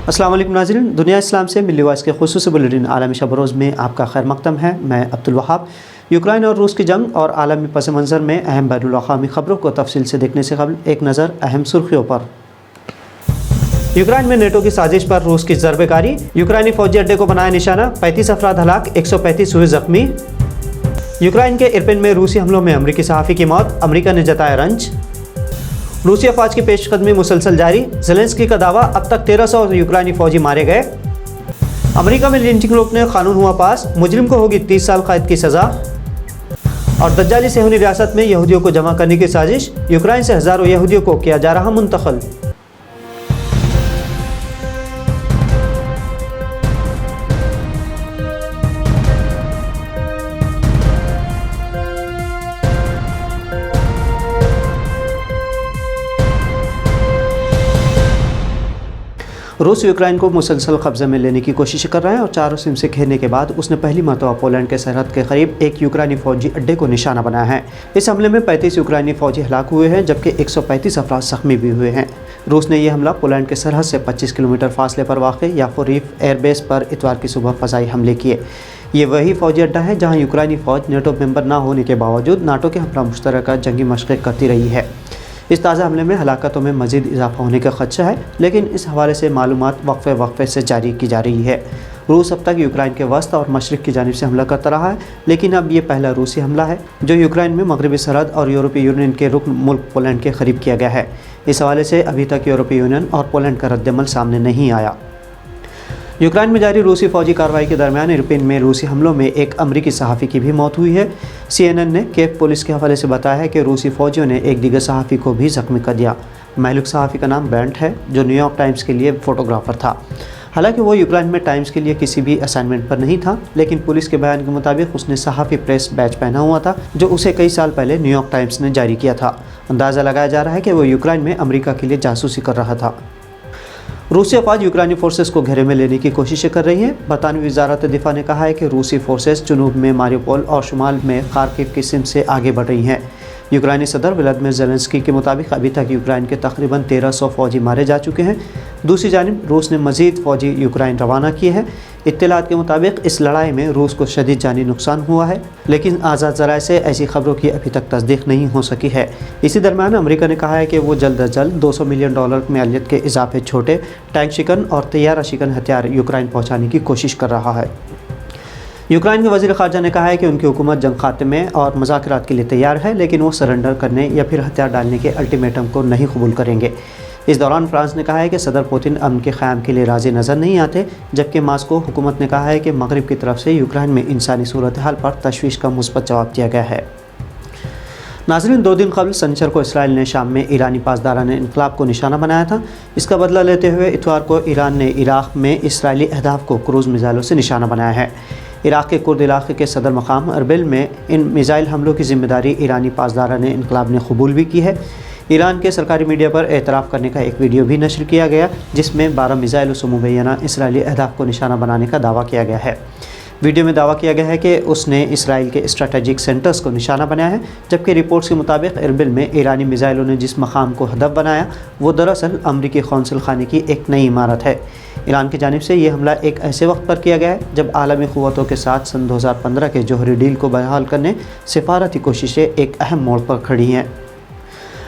अस्सलाम वालेकुम नाज़रीन, दुनिया इस्लाम से मिली वॉइस के खुसूसी बुलेटिन आलमी शब रोज़ में आपका खैर मक़दम है। मैं अब्दुल वहाब। यूक्रेन और रूस की जंग और आलमी पस मंज़र में अहम बैनुल-अक़वामी ख़बरों को तफसील से देखने से कबल एक नज़र अहम सुर्खियों पर। यूक्रेन में नेटो की साजिश पर रूस की ज़रबेकारी, यूक्रेनी फ़ौजी अड्डे को बनाया निशाना, 35 अफराद हलाक, 135 हुए ज़ख्मी। यूक्रेन के इरपिन में रूसी हमलों में अमरीकी सहाफ़ी की मौत, अमरीका ने जताया रंज। रूसी अफवाज की पेशकदमी मुसलसल जारी, ज़ेलेंस्की का दावा, अब तक 1300 यूक्रेनी फ़ौजी मारे गए। अमरीका में लिंचिंग रोकने कानून हुआ पास, मुजरिम को होगी 30 साल कैद की सज़ा। और दज्जाली सेहूनी रियासत में यहूदियों को जमा करने की साजिश, यूक्रेन से हज़ारों यहूदियों को किया जा रहा मुंतक़ल। रूस यूक्रेन को मुसलसल कब्जे में लेने की कोशिश कर रहा है और चारों सिम से घेरने के बाद उसने पहली मरतबा पोलैंड के सरहद के करीब एक यूक्रेनी फ़ौजी अड्डे को निशाना बनाया है। इस हमले में 35 यूक्रेनी फ़ौजी हलाक हुए हैं, जबकि 135 अफराद ज़ख्मी भी हुए हैं। रूस ने यह हमला पोलैंड के सरहद से 25 किलोमीटर फासले पर वाक़ याफोरीफ एयरबेस पर इतवार की सुबह फ़ज़ाई हमले किए। ये वही फ़ौजी अड्डा है जहाँ यूक्रेनी फ़ौज नेटो मेंबर न होने के बावजूद नाटो के हमरा मुश्तरका जंगी मशक़ें करती रही है। इस ताज़ा हमले में हलाकतों में मज़ीद इजाफा होने का खदशा है, लेकिन इस हवाले से मालूमात वक्फे से जारी की जा रही है। रूस अब तक यूक्रेन के वस्त और मशरिक़ की जानिब से हमला करता रहा है, लेकिन अब ये पहला रूसी हमला है जो यूक्रेन में मगरबी सरहद और यूरोपीय यूनियन के रुकन मुल्क पोलैंड के करीब किया गया है। इस हवाले से अभी तक यूरोपीय यूनियन और पोलैंड का रद्दमल सामने नहीं आया। यूक्रेन में जारी रूसी फ़ौजी कार्रवाई के दरमियान इरपिन में रूसी हमलों में एक अमरीकी सहाफ़ी की भी मौत हुई है। CNN ने कीव पुलिस के हवाले से बताया है कि रूसी फ़ौजियों ने एक दीगर सहाफ़ी को भी ज़ख्मी कर दिया। महलूक सहाफ़ी का नाम ब्रेंट है, जो न्यूयॉर्क टाइम्स के लिए फ़ोटोग्राफ़र था। हालांकि वो यूक्रेन में टाइम्स के लिए किसी भी असाइनमेंट पर नहीं था, लेकिन पुलिस के बयान के मुताबिक उसने सहाफ़ी प्रेस बैच पहना हुआ था, जो उसे कई साल पहले न्यूयॉर्क टाइम्स ने जारी किया था। अंदाज़ा लगाया जा रहा है कि वो यूक्रेन में अमरीका के लिए जासूसी कर रहा था। रूसी अफवाज यूक्रेनी फोर्सेस को घेरे में लेने की कोशिशें कर रही हैं। बरतानवी वज़ारत दिफा ने कहा है कि रूसी फोर्सेस जनूब में मारियोपोल और शुमाल में खार्किव की सिमत से आगे बढ़ रही हैं। यूक्रेनी सदर व्लादिमीर ज़ेलेंस्की के मुताबिक अभी तक यूक्रेन के तकरीबन 1300 फ़ौजी मारे जा चुके हैं। दूसरी जानिब रूस ने मज़ीद फ़ौजी यूक्रेन रवाना किए हैं। इत्तलात के मुताबिक इस लड़ाई में रूस को शदीद जानी नुकसान हुआ है, लेकिन आज़ाद ज़राए से ऐसी खबरों की अभी तक तस्दीक नहीं हो सकी है। इसी दरमियान अमरीका ने कहा है कि वो जल्द अज जल्द $200 मिलियन मालियत के इजाफे छोटे टैंक शिकन और तैयारा शिकन हथियार यूक्रेन पहुँचाने की कोशिश कर रहा है। यूक्रेन के वज़ीर ख़ारजा ने कहा है कि उनकी हुकूमत जंग खात्मे और मुज़ाकरात के लिए तैयार है, लेकिन वो सरेंडर करने या फिर हथियार डालने के अल्टीमेटम को नहीं कबूल करेंगे। इस दौरान फ्रांस ने कहा है कि सदर पुतिन अमन के क़याम के लिए राज़ी नज़र नहीं आते, जबकि मास्को हुकूमत ने कहा है कि मगरिब की तरफ से यूक्रेन में इंसानी सूरत हाल पर तशवीश का मुस्बत जवाब दिया गया है। नाज़रीन, 2 दिन कबल शनिचर को इसराइल ने शाम में ईरानी पासदारान इनकलाब को निशाना बनाया था। इसका बदला लेते हुए इतवार को ईरान ने इराक़ में इसराइली अहदाफ को क्रूज़ मिसाइलों से निशाना बनाया है। इराक़ के कुर्द इलाक़े के सदर मकाम अरबिल में इन मिसाइल हमलों की ज़िम्मेदारी ईरानी पासदारान इनकलाब ने कबूल भी की है। ईरान के सरकारी मीडिया पर एतराफ़ करने का एक वीडियो भी नशर किया गया, जिसमें 12 मिसाइलों से मुबैना इसराइली अहदाफ को निशाना बनाने का दावा किया गया है। वीडियो में दावा किया गया है कि उसने इसराइल के स्ट्रेटेजिक सेंटर्स को निशाना बनाया है, जबकि रिपोर्ट्स के मुताबिक अरबिल में ईरानी मिसाइलों ने जिस मकाम को हदफ बनाया वो दरअसल अमरीकी कौंसल खाने की एक नई इमारत है। ईरान की जानिब से ये हमला एक ऐसे वक्त पर किया गया है जब आलमी क़ुव्वतों के साथ सन 2015 के जौहरी डील को बहाल करने सिफारती कोशिशें एक अहम मोड़ पर खड़ी हैं।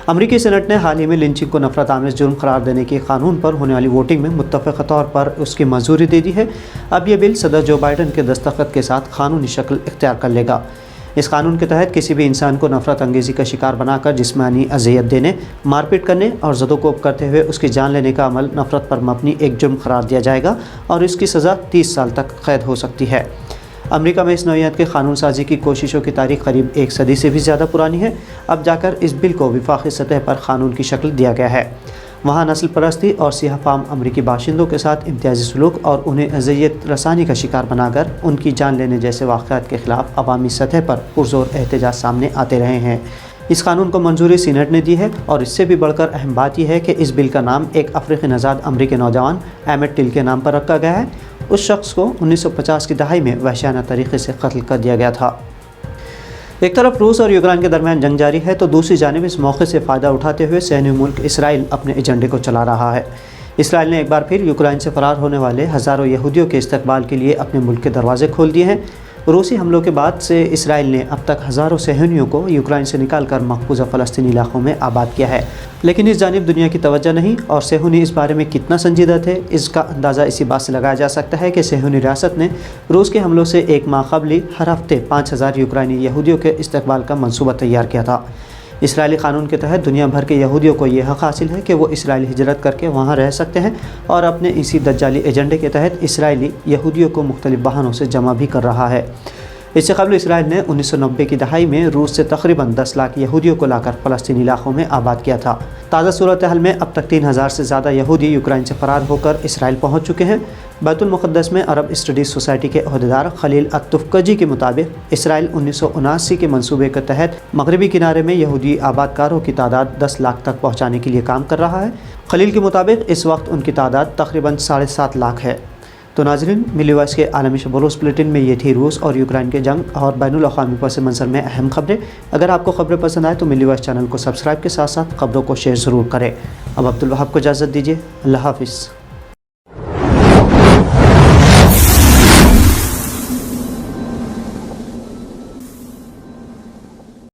अमरीकी सेनेट ने हाल ही में लिंचिंग को नफरत आमेज़ जुर्म करार देने के कानून पर होने वाली वोटिंग में मुत्तफ़क़ा तौर पर उसकी मंजूरी दे दी है। अब यह बिल सदर जो बाइडन के दस्तखत के साथ कानूनी शक्ल इख्तियार कर लेगा। इस कानून के तहत किसी भी इंसान को नफरत अंगेज़ी का शिकार बनाकर जिस्मानी अज़ियत देने, मारपीट करने और ज़दोकोब करते हुए उसकी जान लेने का अमल नफरत पर मबनी एक जुर्म करार दिया जाएगा और इसकी सज़ा 30 साल तक कैद हो सकती है। अमेरिका में इस नौइयत के कानून साजी की कोशिशों की तारीख करीब 1 सदी से भी ज़्यादा पुरानी है। अब जाकर इस बिल को वफाक़ी सतह पर कानून की शक्ल दिया गया है। वहाँ नस्ल परस्ती और सियाह फाम अमरीकी बाशिंदों के साथ इम्तियाजी सलूक और उन्हें अज़ियत रसानी का शिकार बनाकर उनकी जान लेने जैसे वाक़यात के ख़िलाफ़ अवामी सतह पर पुरज़ोर एहतजाज सामने आते रहे हैं। इस कानून को मंजूरी सीनेट ने दी है और इससे भी बढ़कर अहम बात यह है कि इस बिल का नाम एक अफ्रीकी नज़ाद अमरीकी नौजवान एमेट टिल के नाम पर रखा गया है। उस शख्स को 1950 की दहाई में वहशियाना तरीक़े से कत्ल कर दिया गया था। एक तरफ रूस और यूक्रेन के दरमियान जंग जारी है तो दूसरी जानिब इस मौके से फ़ायदा उठाते हुए सहनी मुल्क इसराइल अपने एजेंडे को चला रहा है। اسرائیل نے ایک بار پھر یوکرائن سے فرار ہونے والے ہزاروں یہودیوں کے استقبال کے لیے اپنے ملک کے دروازے کھول دیے ہیں۔ روسی حملوں کے بعد سے اسرائیل نے اب تک ہزاروں صہیونیوں کو یوکرائن سے نکال کر محفوظہ فلسطینی علاقوں میں آباد کیا ہے، لیکن اس جانب دنیا کی توجہ نہیں، اور صہیونی اس بارے میں کتنا سنجیدہ تھے اس کا اندازہ اسی بات سے لگایا جا سکتا ہے کہ صہیونی ریاست نے روس کے حملوں سے ایک ماہ قبل ہی ہر ہفتے 5000 یوکرائنی یہودیوں کے استقبال کا منصوبہ تیار کیا تھا۔ اسرائیلی قانون کے تحت دنیا بھر کے یہودیوں کو یہ حق حاصل ہے کہ وہ اسرائیل ہجرت کر کے وہاں رہ سکتے ہیں، اور اپنے اسی دجالی ایجنڈے کے تحت اسرائیلی یہودیوں کو مختلف بہانوں سے جمع بھی کر رہا ہے۔ اس سے قبل اسرائیل نے 1990 کی دہائی میں روس سے تقریباً 10 لاکھ یہودیوں کو لا کر فلسطینی علاقوں میں آباد کیا تھا۔ تازہ صورتحال میں اب تک 3000 سے زیادہ یہودی یوکرائن سے فرار ہو کر اسرائیل پہنچ چکے ہیں۔ بیت المقدس میں عرب اسٹڈیز سوسائٹی کے عہدیدار خلیل التفقجی کے مطابق اسرائیل 1979 کے منصوبے کے تحت مغربی کنارے میں یہودی آباد کاروں کی تعداد 10 لاکھ تک پہنچانے کے لیے کام کر رہا ہے۔ خلیل کے مطابق اس وقت ان کی تعداد تقریباً 7.5 لاکھ ہے۔ تو ناظرین، ملی وائس کے عالمی شب و روز بلیٹن میں یہ تھی روس اور یوکرائن کے جنگ اور بین الاقوامی پس منظر میں اہم خبریں۔ اگر آپ کو خبریں پسند آئے تو ملی وائس چینل کو سبسکرائب کے ساتھ ساتھ خبروں کو شیئر ضرور کریں۔ اب عبدالوہاب کو اجازت دیجیے، اللہ حافظ۔